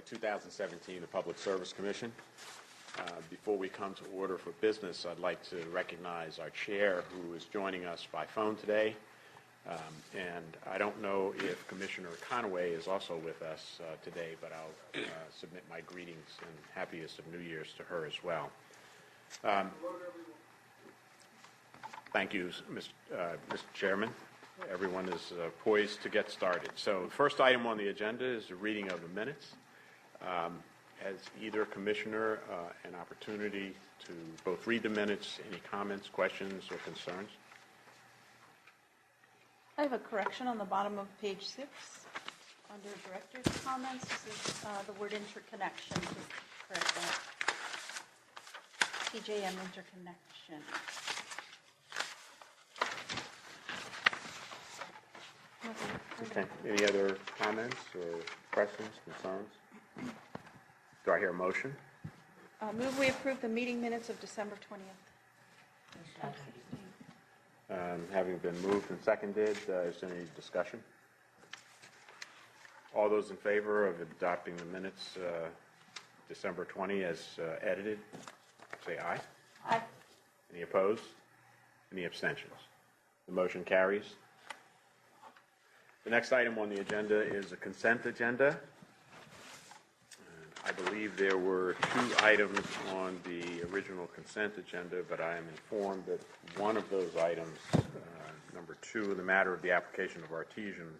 2017, the Public Service Commission. Before we come to order for business, I'd like to recognize our chair who is joining us by phone today. And I don't know if Commissioner Conaway is also with us today, but I'll submit my greetings and happiest of New Year's to her as well. Thank you, Mr. Chairman. Everyone is poised to get started. So the first item on the agenda is the reading of the minutes. Has either commissioner an opportunity to both read the minutes, any comments, questions, or concerns? I have a correction on the bottom of page 6. Under director's comments, this is the word interconnection. Just correct that. TJM interconnection. Okay. Any other comments or questions, concerns? Do I hear a motion? Move we approve the meeting minutes of December 20th. Having been moved and seconded, is there any discussion? All those in favor of adopting the minutes December 20 as edited, say aye. Aye. Any opposed? Any abstentions? The motion carries. The next item on the agenda is a consent agenda. I believe there were 2 items on the original consent agenda, but I am informed that one of those items, number 2, the matter of the application of artesian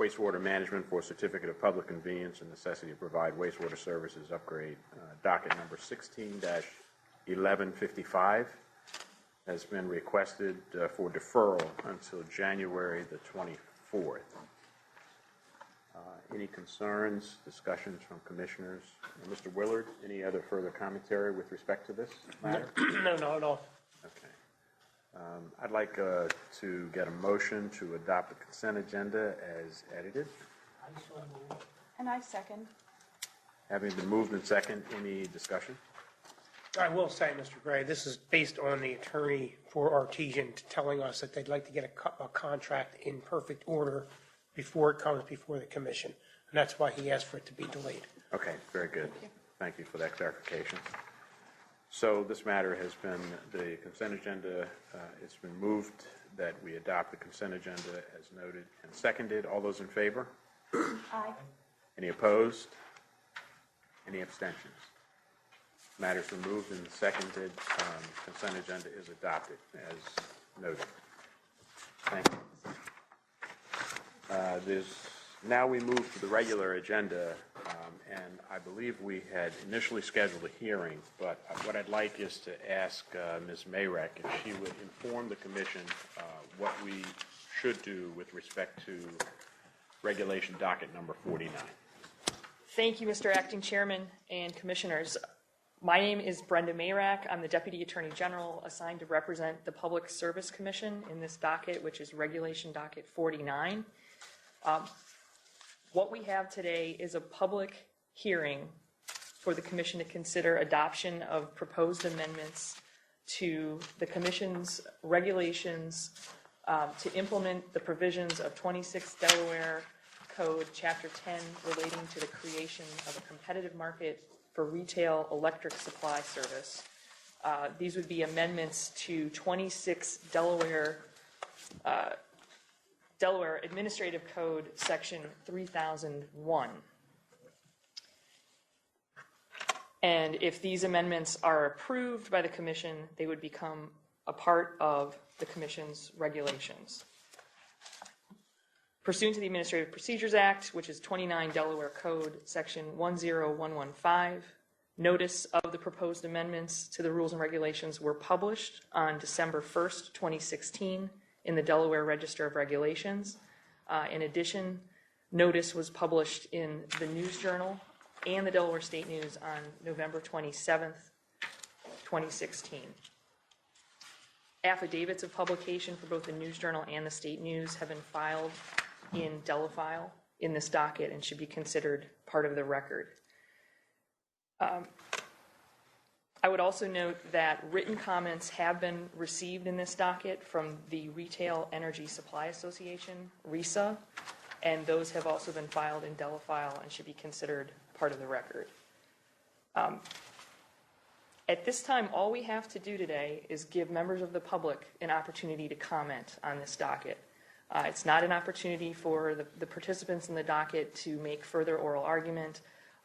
wastewater management for certificate of public convenience and necessity to provide wastewater services upgrade, docket number 16-1155, has been requested for deferral until January the 24th. Any concerns, discussions from commissioners? Mr. Willard, any other further commentary with respect to this matter? No, not at all. Okay. I'd like to get a motion to adopt the consent agenda as edited. And I second. Having been moved and second, any discussion? I will say, Mr. Gray, this is based on the attorney for Artesian telling us that they'd like to get a contract in perfect order before it comes before the commission. And that's why he asked for it to be delayed. Okay, very good. Thank you for that clarification. So this matter has been, the consent agenda, it's been moved that we adopt the consent agenda as noted and seconded. All those in favor? Aye. Any opposed? Any abstentions? Matters removed and seconded. Consent agenda is adopted as noted. Thank you. Now we move to the regular agenda, and I believe we had initially scheduled a hearing, but what I'd like is to ask Ms. Mayrek if she would inform the Commission what we should do with respect to regulation docket number 49. Thank you, Mr. Acting Chairman and Commissioners. My name is Brenda Mayrek. I'm the Deputy Attorney General assigned to represent the Public Service Commission in this docket, which is regulation docket 49. What we have today is a public hearing for the Commission to consider adoption of proposed amendments to the Commission's regulations to implement the provisions of 26 Delaware Code, Chapter 10, relating to the creation of a competitive market for retail electric supply service. These would be amendments to 26 Delaware Administrative Code, Section 3001. And if these amendments are approved by the Commission, they would become a part of the Commission's regulations. Pursuant to the Administrative Procedures Act, which is 29 Delaware Code, Section 10115, notice of the proposed amendments to the rules and regulations were published on December 1st, 2016, in the Delaware Register of Regulations. In addition, notice was published in the News Journal and the Delaware State News on November 27th, 2016. Affidavits of publication for both the News Journal and the State News have been filed in Delafile in this docket and should be considered part of the record. I would also note that written comments have been received in this docket from the Retail Energy Supply Association, RESA. and those have also been filed in Delaware and should be considered part of the record. At this time, all we have to do today is give members of the public an opportunity to comment on this docket. It's not an opportunity for the participants in the docket to make further oral argument.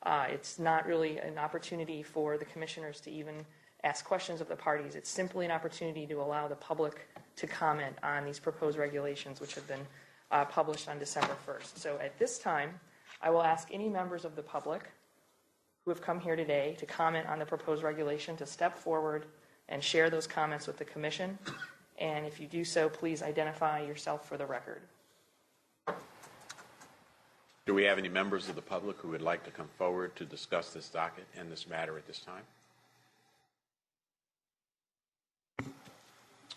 It's not really an opportunity for the commissioners to even ask questions of the parties. It's simply an opportunity to allow the public to comment on these proposed regulations, which have been published on December 1st. So at this time, I will ask any members of the public who have come here today to comment on the proposed regulation to step forward and share those comments with the commission. And if you do so, please identify yourself for the record. Do we have any members of the public who would like to come forward to discuss this docket and this matter at this time?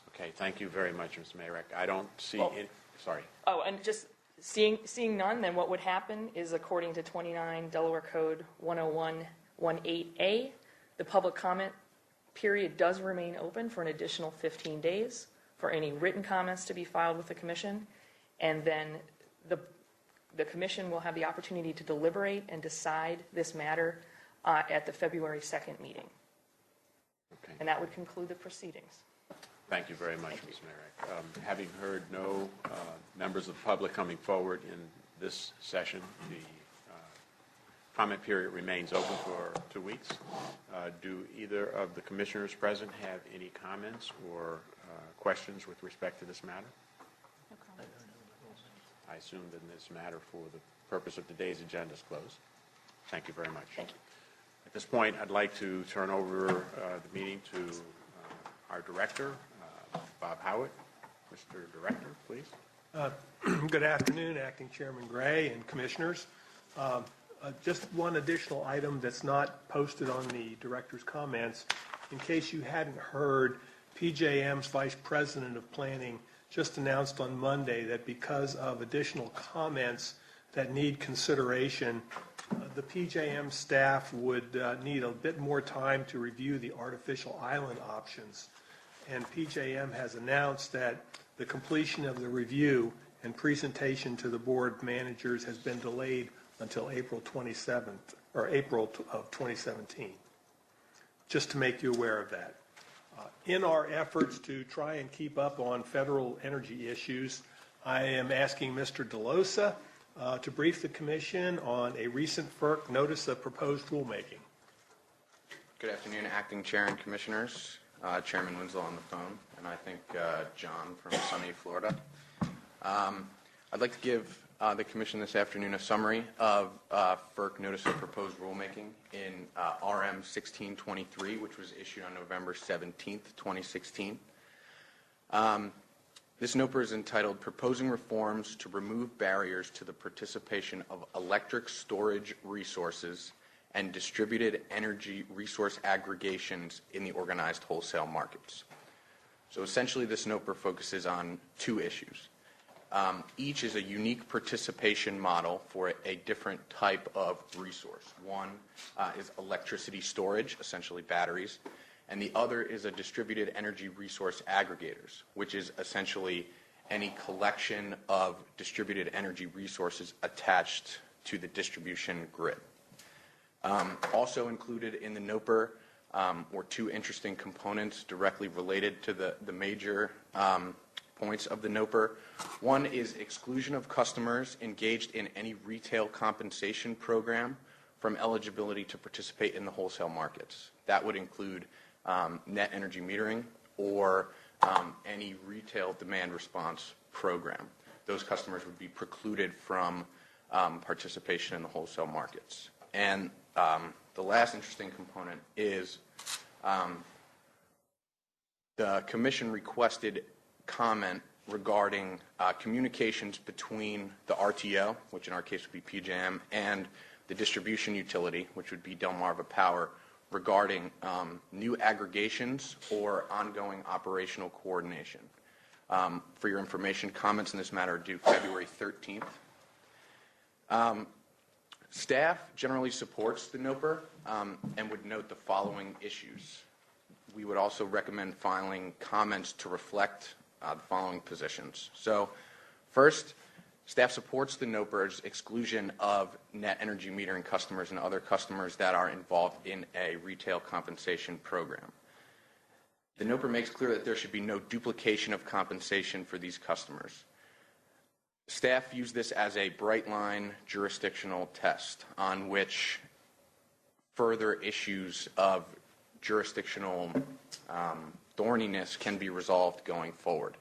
Okay, thank you very much, Mr. Mayorek. I don't see any, sorry. Oh, and just seeing none, then what would happen is, according to 29 Delaware Code 10118A, the public comment period does remain open for an additional 15 days for any written comments to be filed with the commission, and then the commission will have the opportunity to deliberate and decide this matter at the February 2nd meeting. Okay. And that would conclude the proceedings. Thank you very much, Ms. Merrick. Having heard no members of the public coming forward in this session, the comment period remains open for 2 weeks. Do either of the commissioners present have any comments or questions with respect to this matter? No comments. I assume that this matter, for the purpose of today's agenda, is closed. Thank you very much. Thank you. At this point, I'd like to turn over the meeting to our director, Bob Howitt. Mr. Director, please. Good afternoon, Acting Chairman Gray and Commissioners. Just one additional item that's not posted on the Director's comments. In case you hadn't heard, PJM's Vice President of Planning just announced on Monday that because of additional comments that need consideration, the PJM staff would need a bit more time to review the artificial island options. And PJM has announced that the completion of the review and presentation to the board managers has been delayed until April 27th, or April of 2017. Just to make you aware of that. In our efforts to try and keep up on federal energy issues, I am asking Mr. DeLosa to brief the Commission on a recent FERC notice of proposed rulemaking. Good afternoon, Acting Chair and Commissioners. Chairman Winslow on the phone, and I think John from sunny Florida. I'd like to give the Commission this afternoon a summary of FERC Notice of Proposed Rulemaking in RM 1623, which was issued on November 17th, 2016. This NOPR is entitled Proposing Reforms to Remove Barriers to the Participation of Electric Storage Resources and Distributed Energy Resource Aggregations in the Organized Wholesale Markets. So essentially this NOPR focuses on two issues. Each is a unique participation model for a different type of resource. One is electricity storage, essentially batteries, and the other is a distributed energy resource aggregators, which is essentially any collection of distributed energy resources attached to the distribution grid. Also included in the NOPR were two interesting components directly related to the major points of the NOPR. One is exclusion of customers engaged in any retail compensation program from eligibility to participate in the wholesale markets. That would include net energy metering or any retail demand response program. Those customers would be precluded from participation in the wholesale markets. And the last interesting component is the Commission requested comment regarding communications between the RTO, which in our case would be PJM, and the distribution utility, which would be Delmarva Power, regarding new aggregations or ongoing operational coordination. For your information, comments in this matter are due February 13th. Staff generally supports the NOPR and would note the following issues. We would also recommend filing comments to reflect the following positions. So, first, Staff supports the NOPR's exclusion of net energy metering customers and other customers that are involved in a retail compensation program. The NOPR makes clear that there should be no duplication of compensation for these customers. Staff views this as a bright line jurisdictional test on which further issues of jurisdictional thorniness can be resolved going forward.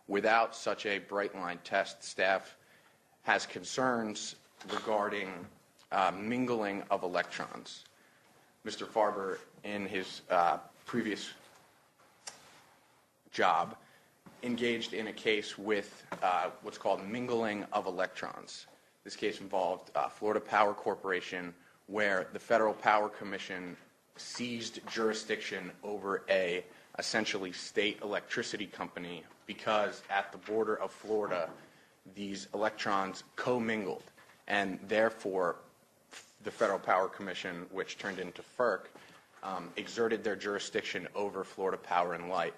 Without such a bright line test, staff has concerns regarding mingling of electrons. Mr. Farber, in his previous job, engaged in a case with what's called mingling of electrons. This case involved Florida Power Corporation, where the Federal Power Commission seized jurisdiction over a essentially state electricity company because at the border of Florida, these electrons commingled, and therefore the Federal Power Commission, which turned into FERC, exerted their jurisdiction over Florida Power and Light.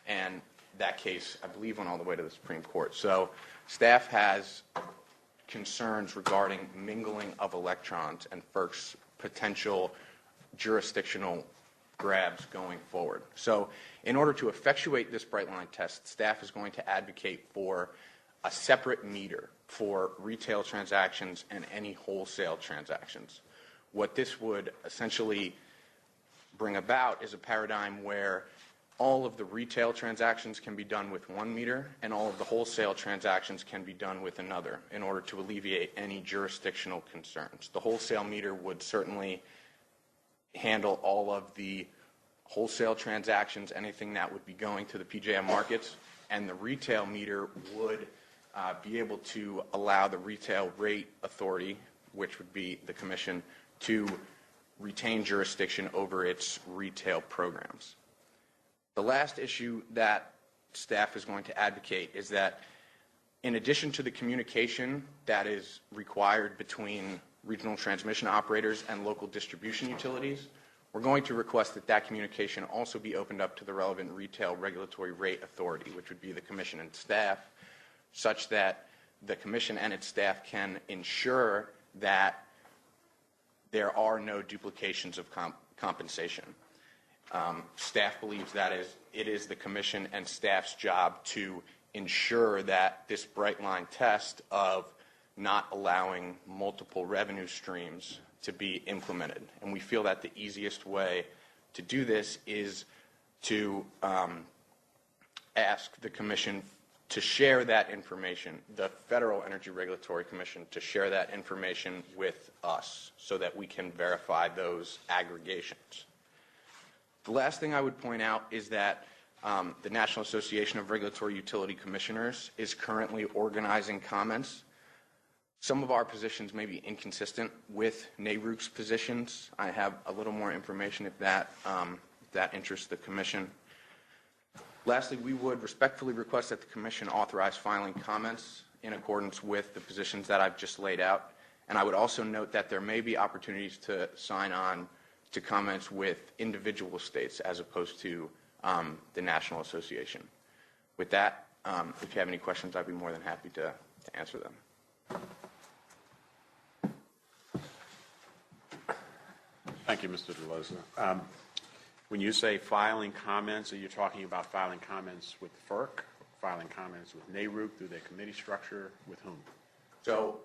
And that case, I believe, went all the way to the Supreme Court. So staff has concerns regarding mingling of electrons and FERC's potential jurisdictional grabs going forward. So in order to effectuate this bright line test, staff is going to advocate for a separate meter for retail transactions and any wholesale transactions. What this would essentially bring about is a paradigm where all of the retail transactions can be done with one meter and all of the wholesale transactions can be done with another in order to alleviate any jurisdictional concerns. The wholesale meter would certainly handle all of the wholesale transactions, anything that would be going to the PJM markets, and the retail meter would be able to allow the retail rate authority, which would be the commission, to retain jurisdiction over its retail programs. The last issue that staff is going to advocate is that in addition to the communication that is required between regional transmission operators and local distribution utilities, we're going to request that that communication also be opened up to the relevant retail regulatory rate authority, which would be the commission and staff, such that the commission and its staff can ensure that there are no duplications of compensation. Staff believes that it is the commission and staff's job to ensure that this bright line test of not allowing multiple revenue streams to be implemented. And we feel that the easiest way to do this is to ask the commission to share that information, the Federal Energy Regulatory Commission, to share that information with us so that we can verify those aggregations. The last thing I would point out is that the National Association of Regulatory Utility Commissioners is currently organizing comments. Some of our positions may be inconsistent with NARUC's positions. I have a little more information if that interests the commission. Lastly, we would respectfully request that the commission authorize filing comments in accordance with the positions that I've just laid out. And I would also note that there may be opportunities to sign on to comments with individual states as opposed to the National Association. With that, if you have any questions, I'd be more than happy to answer them. Thank you, Mr. DeLoza. When you say filing comments, are you talking about filing comments with FERC, filing comments with NARUC through their committee structure, with whom? So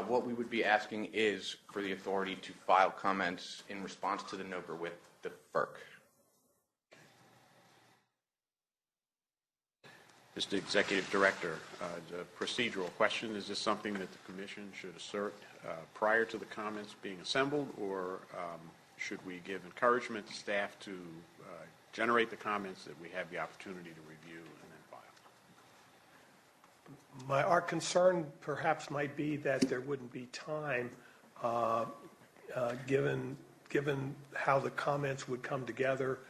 what we would be asking is for the authority to file comments in response to the NOPR with the FERC. Mr. Executive Director, the procedural question, is this something that the Commission should assert prior to the comments being assembled, or should we give encouragement to staff to generate the comments that we have the opportunity to review and then file? Our concern perhaps might be that there wouldn't be time, given how the comments would come together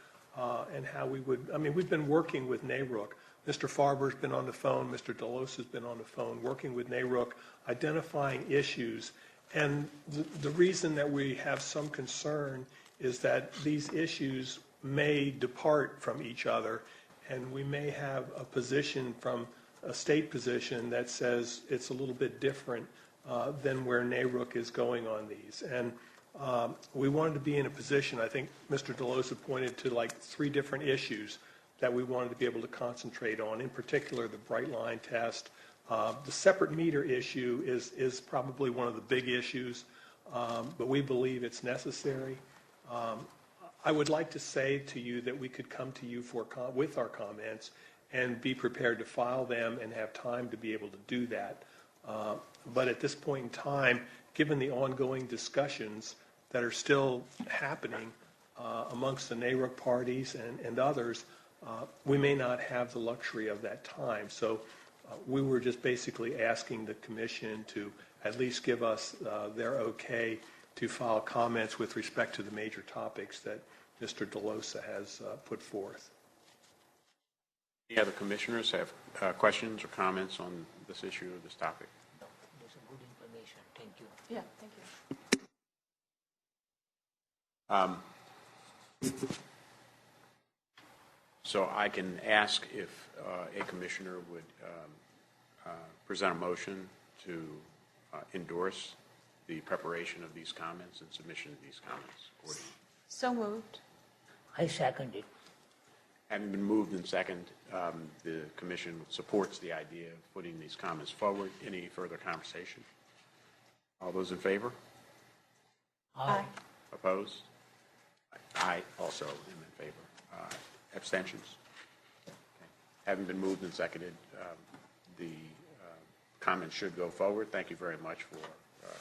and how we would, I mean, we've been working with NARUC. Mr. Farber's been on the phone, Mr. DeLosa's been on the phone, working with NARUC, identifying issues. And the reason that we have some concern is that these issues may depart from each other, and we may have a position from a state position that says it's a little bit different than where NARUC is going on these. And we wanted to be in a position, I think Mr. DeLosa pointed to like 3 different issues that we wanted to be able to concentrate on, in particular the bright line test. The separate meter issue is probably one of the big issues, but we believe it's necessary. I would like to say to you that we could come to you with our comments and be prepared to file them and have time to be able to do that. But at this point in time, given the ongoing discussions that are still happening amongst the NARUC parties and others, we may not have the luxury of that time. So we were just basically asking the commission to at least give us their okay to file comments with respect to the major topics that Mr. DeLosa has put forth. Any other commissioners have questions or comments on this issue or this topic? That's a good information. Thank you. Yeah, thank you. So I can ask if a commissioner would present a motion to endorse the preparation of these comments and submission of these comments. So moved. I second it. Having been moved and second, the commission supports the idea of putting these comments forward. Any further conversation? All those in favor? Aye. Opposed? I also am in favor. Abstentions? Okay. Having been moved and seconded, the comments should go forward. Thank you very much for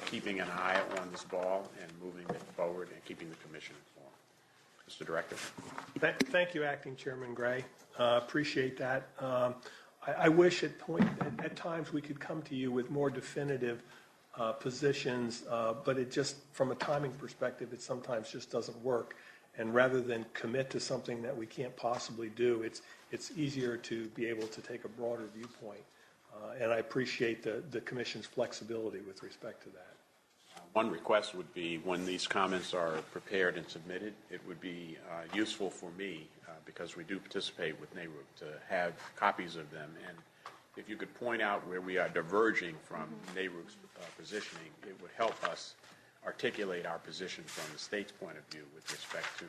keeping an eye on this ball and moving it forward and keeping the commission informed. Mr. Director. Thank you, Acting Chairman Gray. Appreciate that. I wish at times we could come to you with more definitive positions, but it just, from a timing perspective, it sometimes just doesn't work. And rather than commit to something that we can't possibly do, it's easier to be able to take a broader viewpoint. And I appreciate the Commission's flexibility with respect to that. One request would be when these comments are prepared and submitted, it would be useful for me, because we do participate with NARUC, to have copies of them. And if you could point out where we are diverging from NARUC's positioning, it would help us articulate our position from the state's point of view with respect to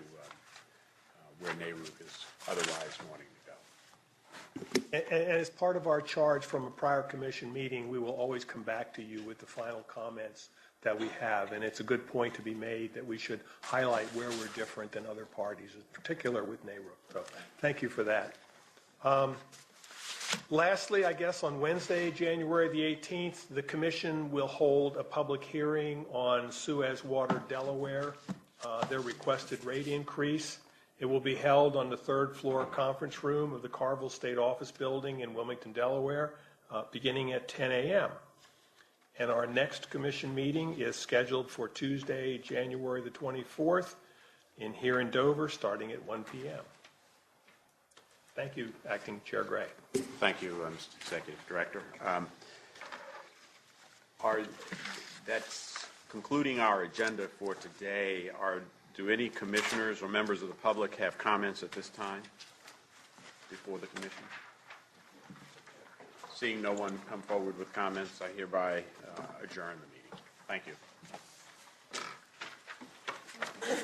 where NARUC is otherwise wanting to go. And as part of our charge from a prior commission meeting, we will always come back to you with the final comments that we have. And it's a good point to be made that we should highlight where we're different than other parties, in particular with NARUC. So thank you for that. Lastly, I guess on Wednesday, January the 18th, the commission will hold a public hearing on Suez Water, Delaware, their requested rate increase. It will be held on the 3rd floor conference room of the Carville State Office Building in Wilmington, Delaware, beginning at 10 a.m. And our next commission meeting is scheduled for Tuesday, January the 24th, here in Dover, starting at 1 p.m. Thank you, Acting Chair Gray. Thank you, Mr. Executive Director. That's concluding our agenda for today. Do any commissioners or members of the public have comments at this time before the commission? Seeing no one come forward with comments, I hereby adjourn the meeting. Thank you.